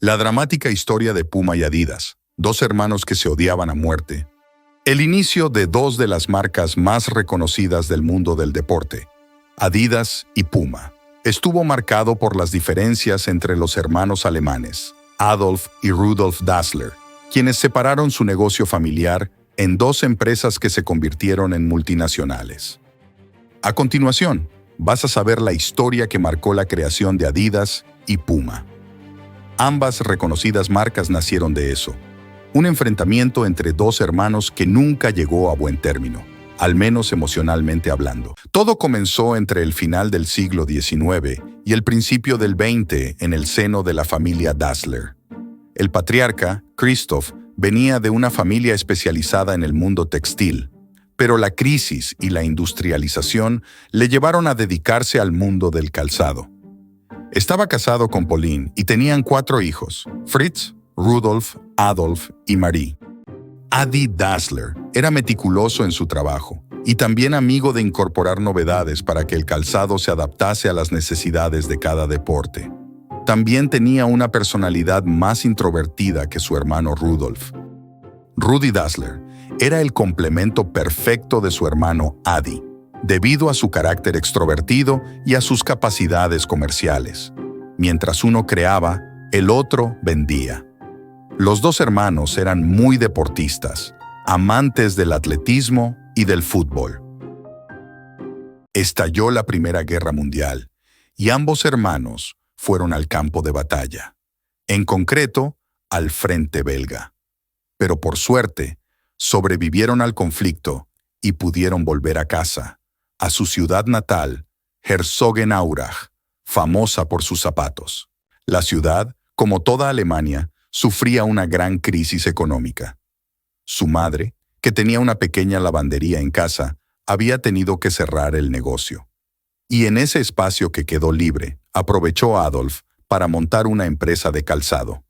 La dramática historia de Puma y Adidas, dos hermanos que se odiaban a muerte. El inicio de dos de las marcas más reconocidas del mundo del deporte, Adidas y Puma, estuvo marcado por las diferencias entre los hermanos alemanes, Adolf y Rudolf Dassler, quienes separaron su negocio familiar en dos empresas que se convirtieron en multinacionales. A continuación, vas a saber la historia que marcó la creación de Adidas y Puma. Ambas reconocidas marcas nacieron de eso, un enfrentamiento entre dos hermanos que nunca llegó a buen término, al menos emocionalmente hablando. Todo comenzó entre el final del siglo XIX y el principio del XX en el seno de la familia Dassler. El patriarca, Christoph, venía de una familia especializada en el mundo textil, pero la crisis y la industrialización le llevaron a dedicarse al mundo del calzado. Estaba casado con Pauline y tenían 4 hijos, Fritz, Rudolf, Adolf y Marie. Adi Dassler era meticuloso en su trabajo y también amigo de incorporar novedades para que el calzado se adaptase a las necesidades de cada deporte. También tenía una personalidad más introvertida que su hermano Rudolf. Rudi Dassler era el complemento perfecto de su hermano Adi, debido a su carácter extrovertido y a sus capacidades comerciales. Mientras uno creaba, el otro vendía. Los dos hermanos eran muy deportistas, amantes del atletismo y del fútbol. Estalló la Primera Guerra Mundial y ambos hermanos fueron al campo de batalla, en concreto, al frente belga. Pero por suerte, sobrevivieron al conflicto y pudieron volver a casa, a su ciudad natal, Herzogenaurach, famosa por sus zapatos. La ciudad, como toda Alemania, sufría una gran crisis económica. Su madre, que tenía una pequeña lavandería en casa, había tenido que cerrar el negocio. Y en ese espacio que quedó libre, aprovechó Adolf para montar una empresa de calzado.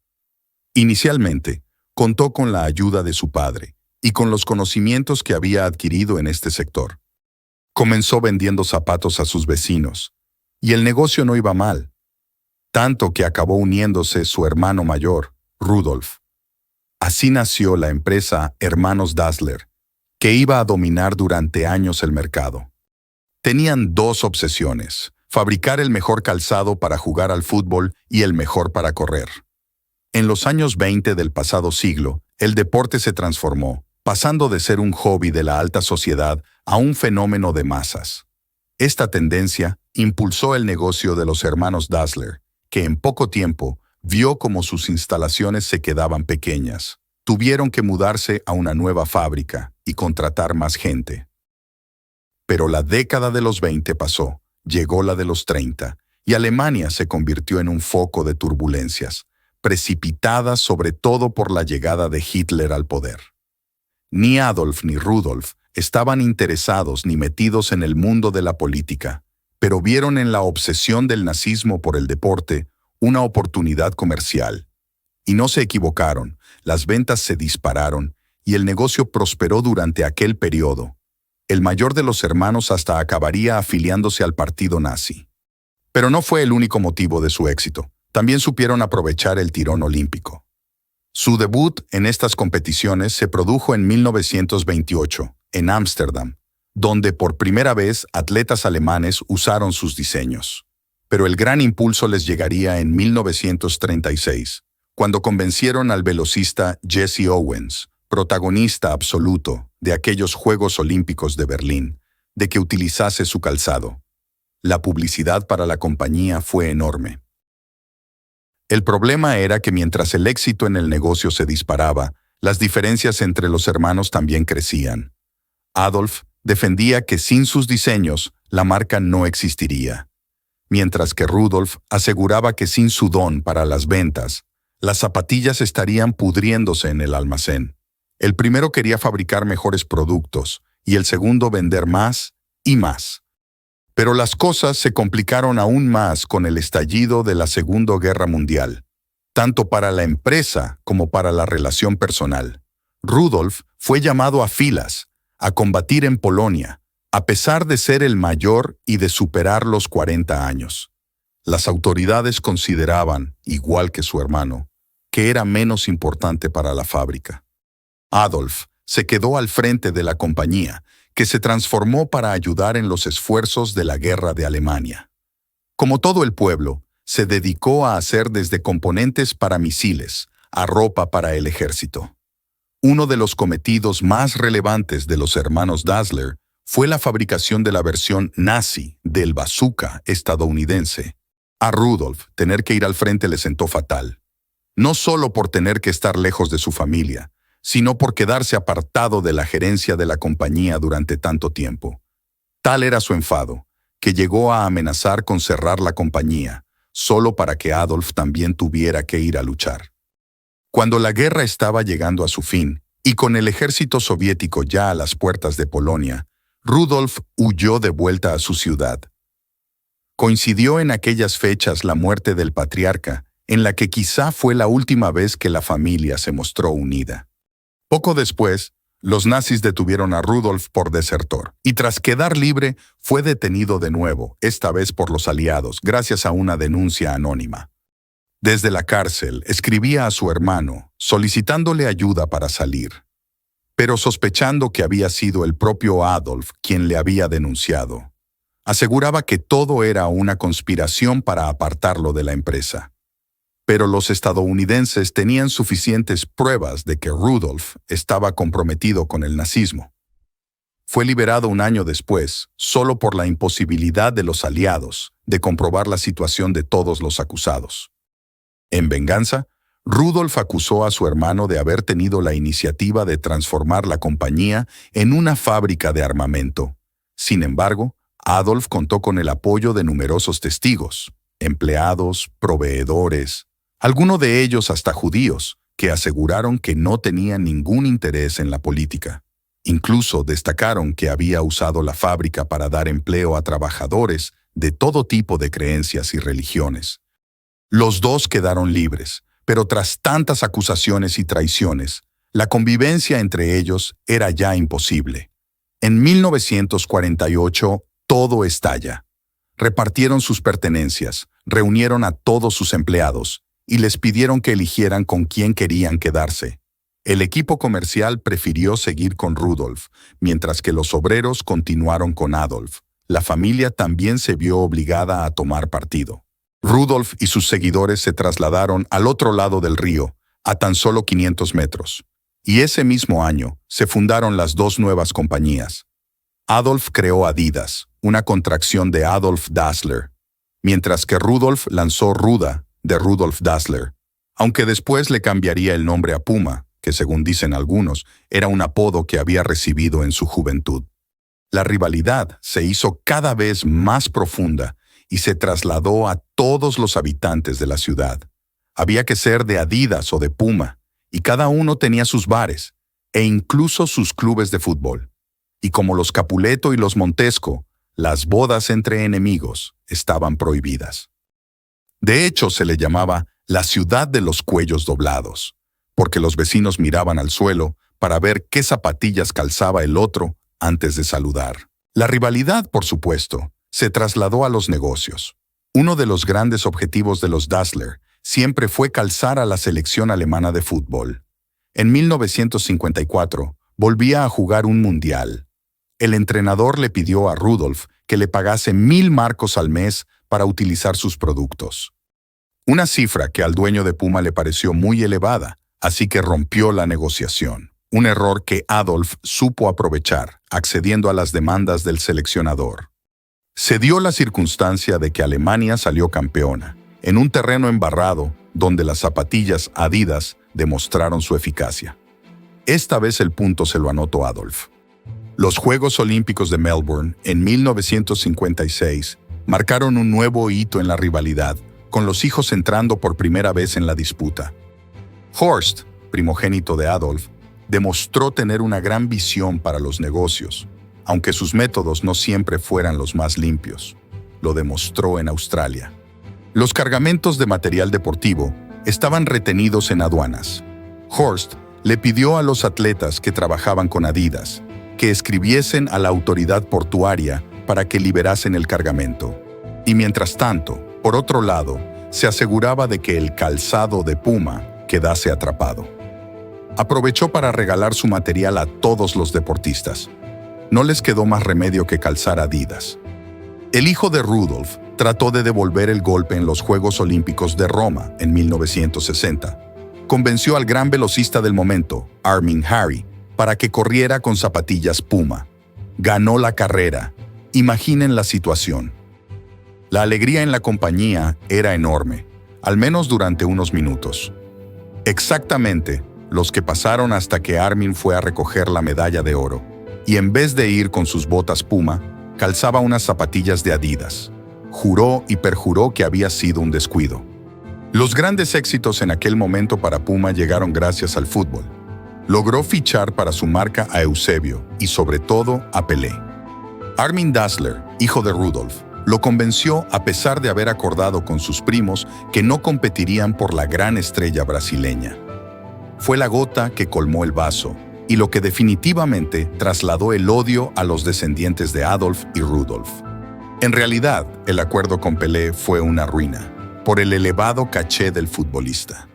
Inicialmente, contó con la ayuda de su padre y con los conocimientos que había adquirido en este sector. Comenzó vendiendo zapatos a sus vecinos, y el negocio no iba mal, tanto que acabó uniéndose su hermano mayor, Rudolf. Así nació la empresa Hermanos Dassler, que iba a dominar durante años el mercado. Tenían 2 obsesiones: fabricar el mejor calzado para jugar al fútbol y el mejor para correr. En los años 20 del pasado siglo, el deporte se transformó, pasando de ser un hobby de la alta sociedad a un fenómeno de masas. Esta tendencia impulsó el negocio de los hermanos Dassler, que en poco tiempo vio cómo sus instalaciones se quedaban pequeñas. Tuvieron que mudarse a una nueva fábrica y contratar más gente. Pero la década de los 20 pasó, llegó la de los 30, y Alemania se convirtió en un foco de turbulencias, precipitadas sobre todo por la llegada de Hitler al poder. Ni Adolf ni Rudolf estaban interesados ni metidos en el mundo de la política, pero vieron en la obsesión del nazismo por el deporte una oportunidad comercial. Y no se equivocaron, las ventas se dispararon y el negocio prosperó durante aquel periodo. El mayor de los hermanos hasta acabaría afiliándose al partido nazi. Pero no fue el único motivo de su éxito. También supieron aprovechar el tirón olímpico. Su debut en estas competiciones se produjo en 1928, en Ámsterdam, donde por primera vez atletas alemanes usaron sus diseños. Pero el gran impulso les llegaría en 1936, cuando convencieron al velocista Jesse Owens, protagonista absoluto de aquellos Juegos Olímpicos de Berlín, de que utilizase su calzado. La publicidad para la compañía fue enorme. El problema era que mientras el éxito en el negocio se disparaba, las diferencias entre los hermanos también crecían. Adolf defendía que sin sus diseños, la marca no existiría, mientras que Rudolf aseguraba que sin su don para las ventas, las zapatillas estarían pudriéndose en el almacén. El primero quería fabricar mejores productos y el segundo vender más y más. Pero las cosas se complicaron aún más con el estallido de la Segunda Guerra Mundial, tanto para la empresa como para la relación personal. Rudolf fue llamado a filas, a combatir en Polonia, a pesar de ser el mayor y de superar los 40 años. Las autoridades consideraban, igual que su hermano, que era menos importante para la fábrica. Adolf se quedó al frente de la compañía, que se transformó para ayudar en los esfuerzos de la guerra de Alemania. Como todo el pueblo, se dedicó a hacer desde componentes para misiles a ropa para el ejército. Uno de los cometidos más relevantes de los hermanos Dassler fue la fabricación de la versión nazi del bazooka estadounidense. A Rudolf, tener que ir al frente le sentó fatal. No solo por tener que estar lejos de su familia, sino por quedarse apartado de la gerencia de la compañía durante tanto tiempo. Tal era su enfado, que llegó a amenazar con cerrar la compañía, solo para que Adolf también tuviera que ir a luchar. Cuando la guerra estaba llegando a su fin, y con el ejército soviético ya a las puertas de Polonia, Rudolf huyó de vuelta a su ciudad. Coincidió en aquellas fechas la muerte del patriarca, en la que quizá fue la última vez que la familia se mostró unida. Poco después, los nazis detuvieron a Rudolf por desertor, y tras quedar libre, fue detenido de nuevo, esta vez por los aliados, gracias a una denuncia anónima. Desde la cárcel, escribía a su hermano, solicitándole ayuda para salir. Pero sospechando que había sido el propio Adolf quien le había denunciado, aseguraba que todo era una conspiración para apartarlo de la empresa. Pero los estadounidenses tenían suficientes pruebas de que Rudolf estaba comprometido con el nazismo. Fue liberado un año después, solo por la imposibilidad de los aliados de comprobar la situación de todos los acusados. En venganza, Rudolf acusó a su hermano de haber tenido la iniciativa de transformar la compañía en una fábrica de armamento. Sin embargo, Adolf contó con el apoyo de numerosos testigos, empleados, proveedores, algunos de ellos hasta judíos, que aseguraron que no tenían ningún interés en la política. Incluso destacaron que había usado la fábrica para dar empleo a trabajadores de todo tipo de creencias y religiones. Los dos quedaron libres, pero tras tantas acusaciones y traiciones, la convivencia entre ellos era ya imposible. En 1948, todo estalla. Repartieron sus pertenencias, reunieron a todos sus empleados y les pidieron que eligieran con quién querían quedarse. El equipo comercial prefirió seguir con Rudolf, mientras que los obreros continuaron con Adolf. La familia también se vio obligada a tomar partido. Rudolf y sus seguidores se trasladaron al otro lado del río, a tan solo 500 metros. Y ese mismo año se fundaron las dos nuevas compañías. Adolf creó Adidas, una contracción de Adolf Dassler, mientras que Rudolf lanzó Ruda, de Rudolf Dassler, aunque después le cambiaría el nombre a Puma, que según dicen algunos, era un apodo que había recibido en su juventud. La rivalidad se hizo cada vez más profunda y se trasladó a todos los habitantes de la ciudad. Había que ser de Adidas o de Puma, y cada uno tenía sus bares, e incluso sus clubes de fútbol. Y como los Capuleto y los Montesco, las bodas entre enemigos estaban prohibidas. De hecho, se le llamaba la ciudad de los cuellos doblados, porque los vecinos miraban al suelo para ver qué zapatillas calzaba el otro antes de saludar. La rivalidad, por supuesto, se trasladó a los negocios. Uno de los grandes objetivos de los Dassler siempre fue calzar a la selección alemana de fútbol. En 1954, volvía a jugar un mundial. El entrenador le pidió a Rudolf que le pagase 1.000 marcos al mes para utilizar sus productos. Una cifra que al dueño de Puma le pareció muy elevada, así que rompió la negociación. Un error que Adolf supo aprovechar, accediendo a las demandas del seleccionador. Se dio la circunstancia de que Alemania salió campeona, en un terreno embarrado, donde las zapatillas Adidas demostraron su eficacia. Esta vez el punto se lo anotó Adolf. Los Juegos Olímpicos de Melbourne, en 1956, marcaron un nuevo hito en la rivalidad, con los hijos entrando por primera vez en la disputa. Horst, primogénito de Adolf, demostró tener una gran visión para los negocios, aunque sus métodos no siempre fueran los más limpios. Lo demostró en Australia. Los cargamentos de material deportivo estaban retenidos en aduanas. Horst le pidió a los atletas que trabajaban con Adidas que escribiesen a la autoridad portuaria para que liberasen el cargamento. Y mientras tanto, por otro lado, se aseguraba de que el calzado de Puma, quedase atrapado. Aprovechó para regalar su material a todos los deportistas. No les quedó más remedio que calzar Adidas. El hijo de Rudolf trató de devolver el golpe en los Juegos Olímpicos de Roma en 1960. Convenció al gran velocista del momento, Armin Harry, para que corriera con zapatillas Puma. Ganó la carrera. Imaginen la situación. La alegría en la compañía era enorme, al menos durante unos minutos. Exactamente los que pasaron hasta que Armin fue a recoger la medalla de oro, y en vez de ir con sus botas Puma, calzaba unas zapatillas de Adidas. Juró y perjuró que había sido un descuido. Los grandes éxitos en aquel momento para Puma llegaron gracias al fútbol. Logró fichar para su marca a Eusebio y sobre todo a Pelé. Armin Dassler, hijo de Rudolf, lo convenció a pesar de haber acordado con sus primos que no competirían por la gran estrella brasileña. Fue la gota que colmó el vaso y lo que definitivamente trasladó el odio a los descendientes de Adolf y Rudolf. En realidad, el acuerdo con Pelé fue una ruina, por el elevado caché del futbolista.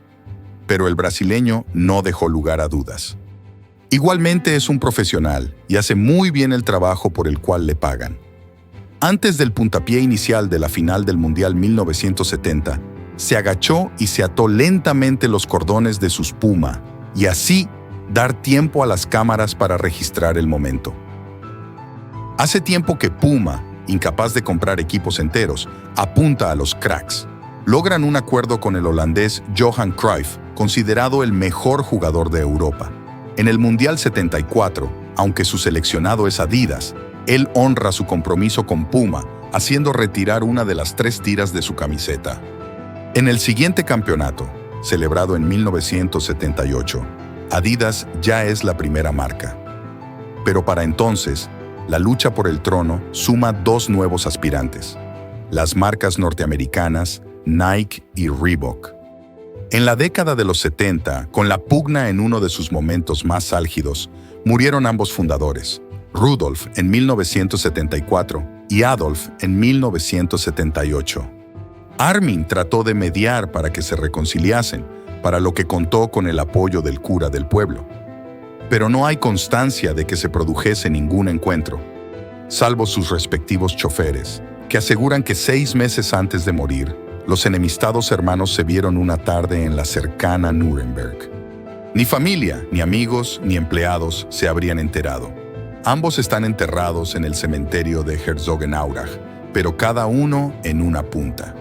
Pero el brasileño no dejó lugar a dudas. Igualmente es un profesional y hace muy bien el trabajo por el cual le pagan. Antes del puntapié inicial de la final del Mundial 1970, se agachó y se ató lentamente los cordones de sus Puma, y así dar tiempo a las cámaras para registrar el momento. Hace tiempo que Puma, incapaz de comprar equipos enteros, apunta a los cracks. Logran un acuerdo con el holandés Johan Cruyff, considerado el mejor jugador de Europa. En el Mundial 74, aunque su seleccionado es Adidas, él honra su compromiso con Puma, haciendo retirar una de las 3 tiras de su camiseta. En el siguiente campeonato, celebrado en 1978, Adidas ya es la primera marca. Pero para entonces, la lucha por el trono suma 2 nuevos aspirantes, las marcas norteamericanas Nike y Reebok. En la década de los 70, con la pugna en uno de sus momentos más álgidos, murieron ambos fundadores, Rudolf en 1974 y Adolf en 1978. Armin trató de mediar para que se reconciliasen, para lo que contó con el apoyo del cura del pueblo. Pero no hay constancia de que se produjese ningún encuentro, salvo sus respectivos choferes, que aseguran que 6 meses antes de morir, los enemistados hermanos se vieron una tarde en la cercana Nuremberg. Ni familia, ni amigos, ni empleados se habrían enterado. Ambos están enterrados en el cementerio de Herzogenaurach, pero cada uno en una punta.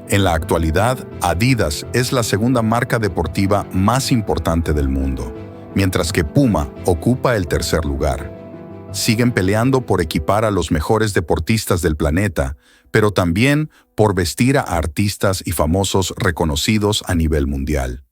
En la actualidad, Adidas es la segunda marca deportiva más importante del mundo, mientras que Puma ocupa el 3er lugar. Siguen peleando por equipar a los mejores deportistas del planeta, pero también por vestir a artistas y famosos reconocidos a nivel mundial.